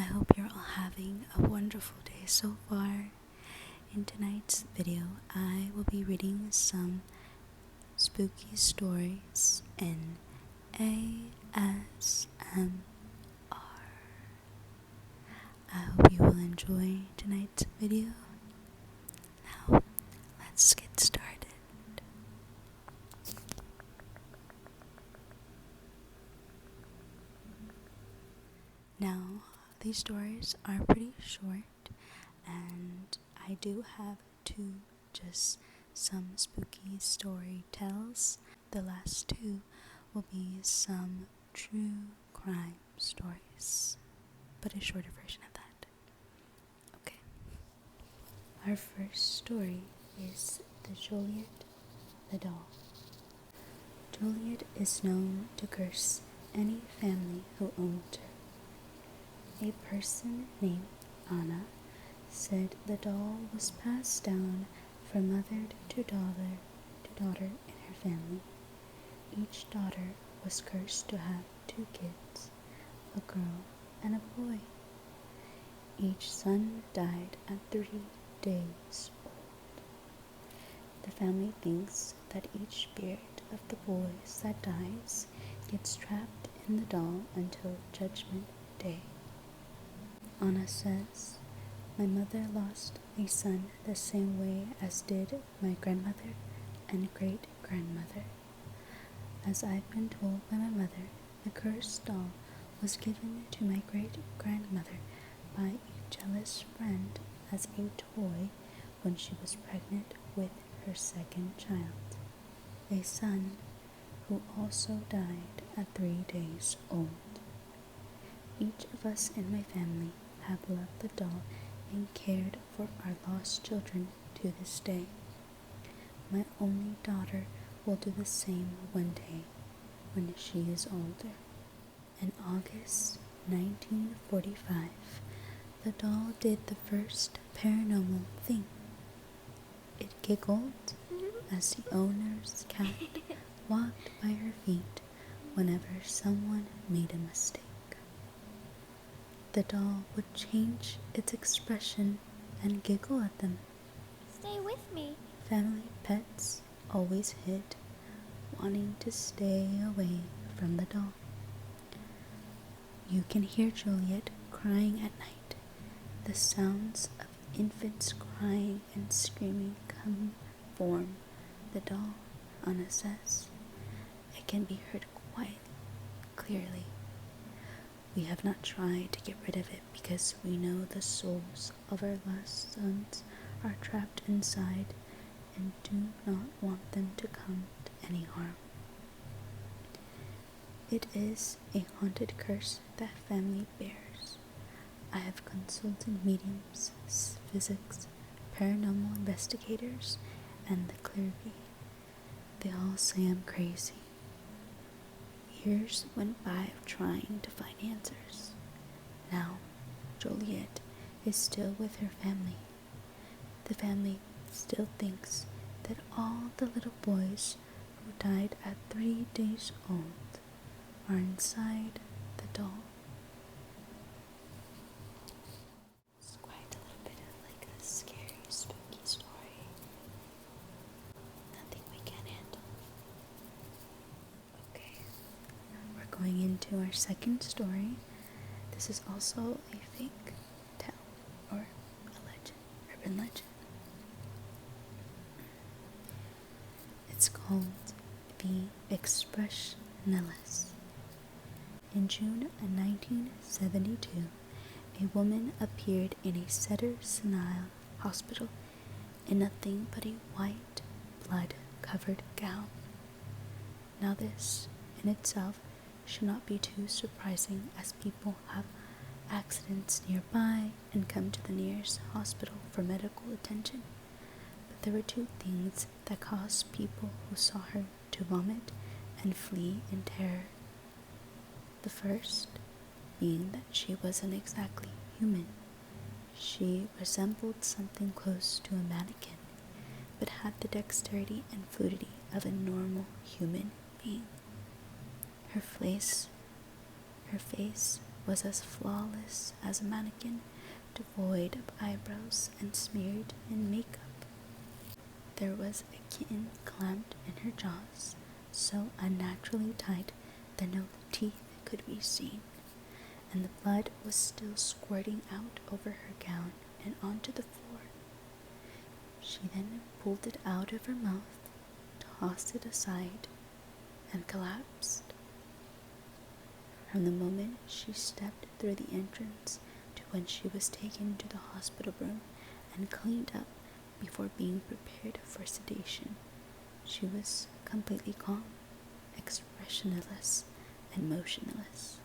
I hope you're all having a wonderful day so far. In tonight's video, I will be reading some spooky stories in ASMR. I hope you will enjoy tonight's video. Now, let's get started. Now, these stories are pretty short, and I do have just some spooky story tells. The last two will be some true crime stories, but a shorter version of that. Okay. Our first story is the Juliet the Doll. Juliet is known to curse any family who owned her. A person named Anna said the doll was passed down from mother to daughter in her family. Each daughter was cursed to have 2 kids, a girl and a boy. Each son died at 3 days old. The family thinks that each spirit of the boys that dies gets trapped in the doll until Judgment Day. Anna says, "My mother lost a son the same way as did my grandmother and great-grandmother. As I've been told by my mother, the cursed doll was given to my great-grandmother by a jealous friend as a toy when she was pregnant with her 2nd child, a son who also died at 3 days old. Each of us in my family have loved the doll and cared for our lost children to this day. My only daughter will do the same one day when she is older." In August 1945, the doll did the first paranormal thing. It giggled as the owner's cat walked by her feet whenever someone made a mistake. The doll would change its expression and giggle at them. "Stay with me." Family pets always hid, wanting to stay away from the doll. You can hear Juliet crying at night. The sounds of infants crying and screaming come from the doll, Anna says. It can be heard quite clearly. We have not tried to get rid of it because we know the souls of our lost sons are trapped inside and do not want them to come to any harm. It is a haunted curse that family bears. I have consulted mediums, physics, paranormal investigators, and the clergy. They all say I'm crazy. Years went by of trying to find answers. Now, Juliet is still with her family. The family still thinks that all the little boys who died at 3 days old are inside the doll. It's quite a little bit of like a scary, spooky story. Nothing we can't handle. Okay, we're going into our second story. This is also a fake tale, or a legend, urban legend. It's called the Express Nellie. In June of 1972, a woman appeared in a Cedars-Sinai hospital in nothing but a white, blood-covered gown. Now this, in itself, should not be too surprising, as people have accidents nearby and come to the nearest hospital for medical attention. But there were 2 things that caused people who saw her to vomit and flee in terror. The first being that she wasn't exactly human. She resembled something close to a mannequin, but had the dexterity and fluidity of a normal human being. Her face was as flawless as a mannequin, devoid of eyebrows and smeared in makeup. There was a kitten clamped in her jaws, so unnaturally tight that no teeth could be seen, and the blood was still squirting out over her gown and onto the floor. She then pulled it out of her mouth, tossed it aside, and collapsed. From the moment she stepped through the entrance to when she was taken to the hospital room and cleaned up before being prepared for sedation, she was completely calm, expressionless, and motionless.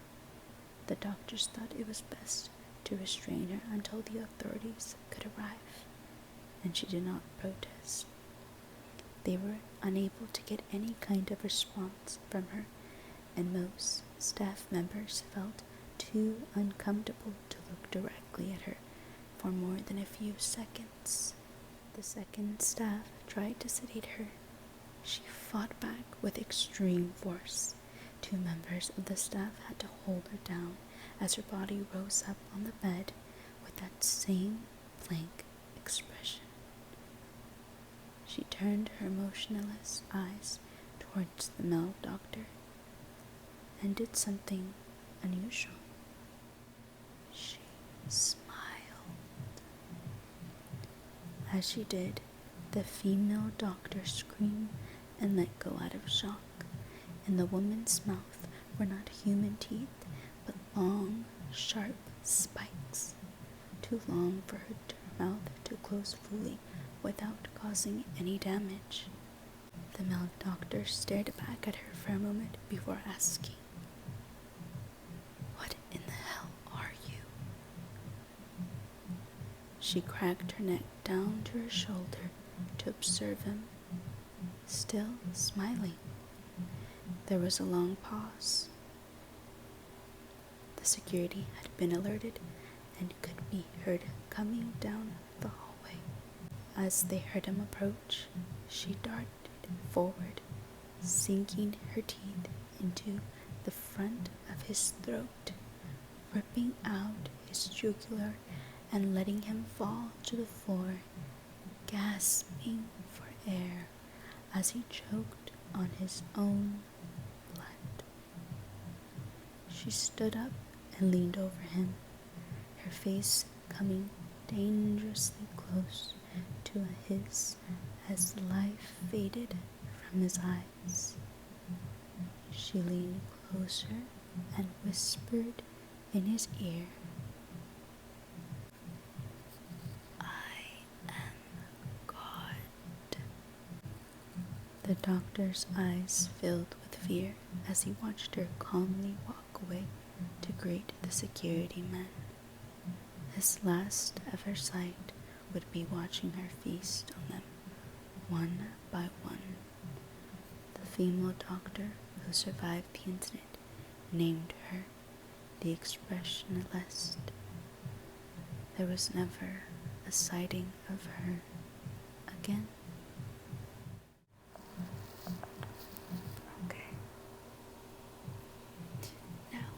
The doctors thought it was best to restrain her until the authorities could arrive, and she did not protest. They were unable to get any kind of response from her, and most staff members felt too uncomfortable to look directly at her for more than a few seconds. The second staff tried to sedate her. She fought back with extreme force. Two members of the staff had to hold her down as her body rose up on the bed with that same blank expression. She turned her motionless eyes towards the male doctor and did something unusual. She smiled. As she did, the female doctor screamed and let go out of shock. In the woman's mouth were not human teeth, but long, sharp spikes, too long for her mouth to close fully without causing any damage. The male doctor stared back at her for a moment before asking, "What in the hell are you?" She cracked her neck down to her shoulder to observe him, still smiling. There was a long pause. The security had been alerted and could be heard coming down the hallway. As they heard him approach, she darted forward, sinking her teeth into the front of his throat, ripping out his jugular and letting him fall to the floor, gasping for air as he choked on his own blood. She stood up and leaned over him, her face coming dangerously close to his as the life faded from his eyes. She leaned closer and whispered in his ear, "I am God." The doctor's eyes filled with fear as he watched her calmly walk away to greet the security men. His last ever sight would be watching her feast on them, one by one. The female doctor who survived the incident named her the Express Nellie. There was never a sighting of her again. Okay. Now,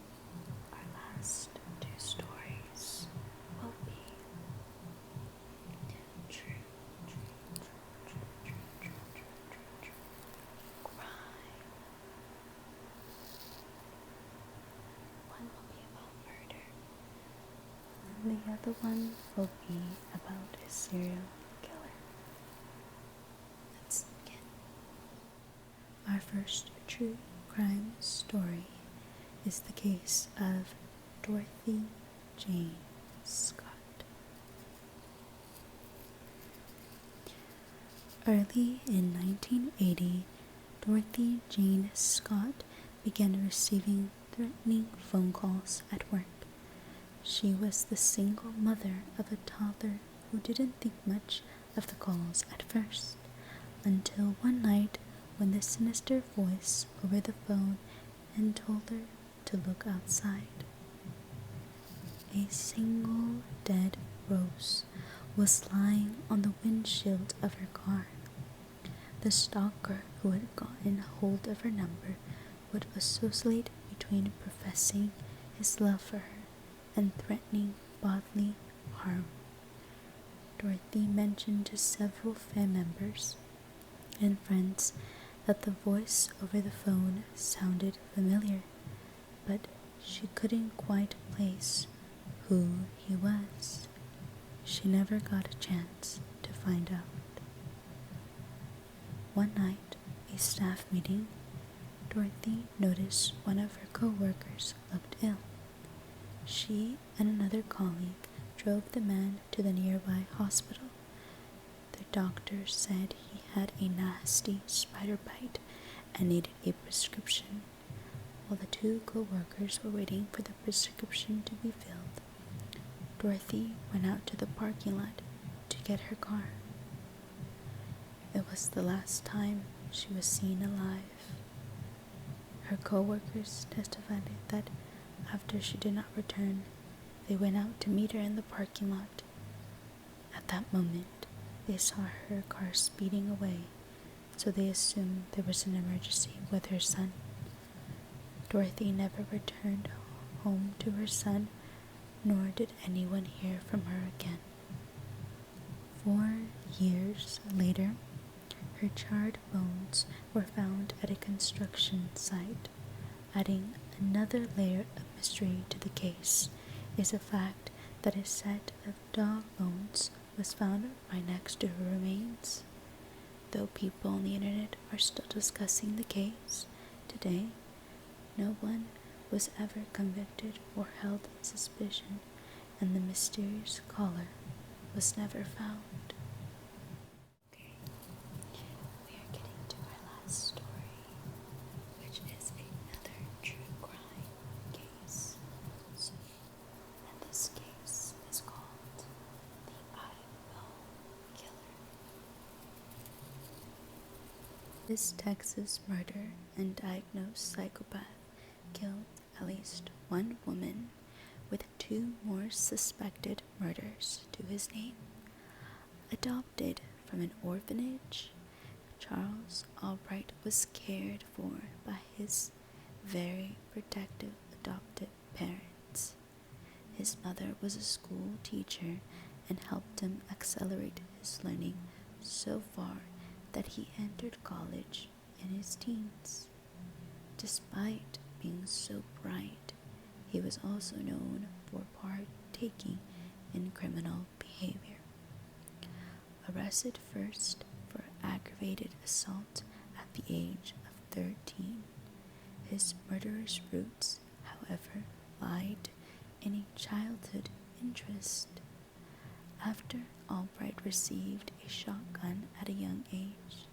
our last two stories will be true crime. One will be about murder, and the other one will be about a serial killer. Let's begin. Our first true crime story is the case of Dorothy Jane Scott. Early in 1980, Dorothy Jane Scott began receiving threatening phone calls at work. She was the single mother of a toddler who didn't think much of the calls at first, until one night when the sinister voice over the phone and told her to look outside. A single dead rose was lying on the windshield of her car. The stalker who had gotten hold of her number would associate between professing his love for her, and threatening bodily harm. Dorothy mentioned to several family members and friends that the voice over the phone sounded familiar, but she couldn't quite place who he was. She never got a chance to find out. One night, a staff meeting, Dorothy noticed one of her co-workers looked ill. She and another colleague drove the man to the nearby hospital. The doctor said he had a nasty spider bite and needed a prescription. While the two co-workers were waiting for the prescription to be filled, Dorothy went out to the parking lot to get her car. It was the last time she was seen alive. Her co-workers testified that after she did not return, they went out to meet her in the parking lot. At that moment, they saw her car speeding away, so they assumed there was an emergency with her son. Dorothy never returned home to her son, nor did anyone hear from her again. 4 years later, her charred bones were found at a construction site. Adding another layer of mystery to the case is the fact that a set of dog bones was found right next to her remains. Though people on the internet are still discussing the case today, no one was ever convicted or held in suspicion, and the mysterious caller was never found. Okay, we are getting to our last story, which is another true crime case. And this case is called the I Will Killer. This Texas murder and diagnosed psychopath killed at least one woman, with 2 more suspected murders to his name. Adopted from an orphanage, Charles Albright was cared for by his very protective adoptive parents. His mother was a school teacher and helped him accelerate his learning so far that he entered college in his teens. Despite being so bright, he was also known for partaking in criminal behavior. Arrested first for aggravated assault at the age of 13, his murderous roots, however, lied in a childhood interest. After Albright received a shotgun at a young age,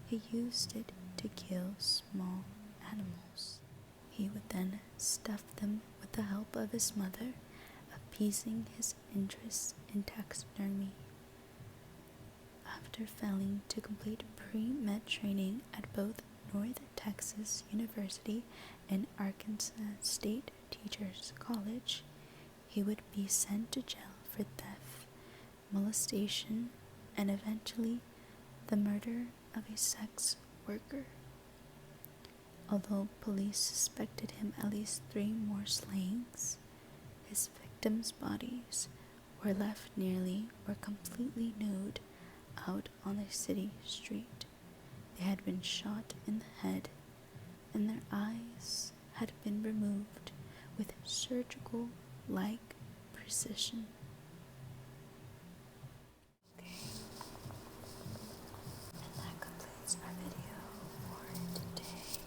he used it to kill small animals. He would then stuff them with the help of his mother, appeasing his interest in taxidermy. After failing to complete pre-med training at both North Texas University and Arkansas State Teachers College, he would be sent to jail for theft, molestation, and eventually the murder of a sex worker. Although police suspected him at least 3 more slayings, his victims' bodies were left nearly or completely nude out on a city street. They had been shot in the head, and their eyes had been removed with surgical-like precision. Okay. And that completes our video for today.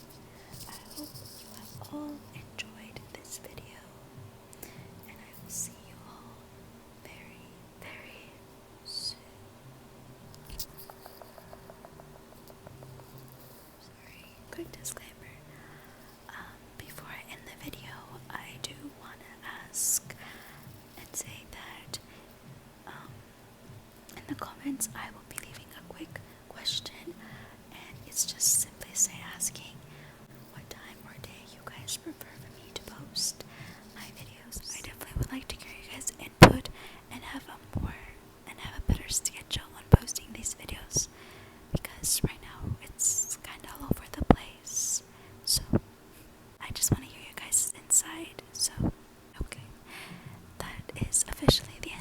I hope you have all enjoyed this video, and I will see you all very, very soon. Sorry, quick disclaimer. Before I end the video, I do want to ask and say that in the comments I will be leaving a quick question, and it's just simply asking what time or day you guys prefer for me to post my videos. I definitely would like to hear you guys' input and have a better schedule on posting these videos, because right now it's kind of all over the place. So I just want to hear you guys' inside. So is officially the end.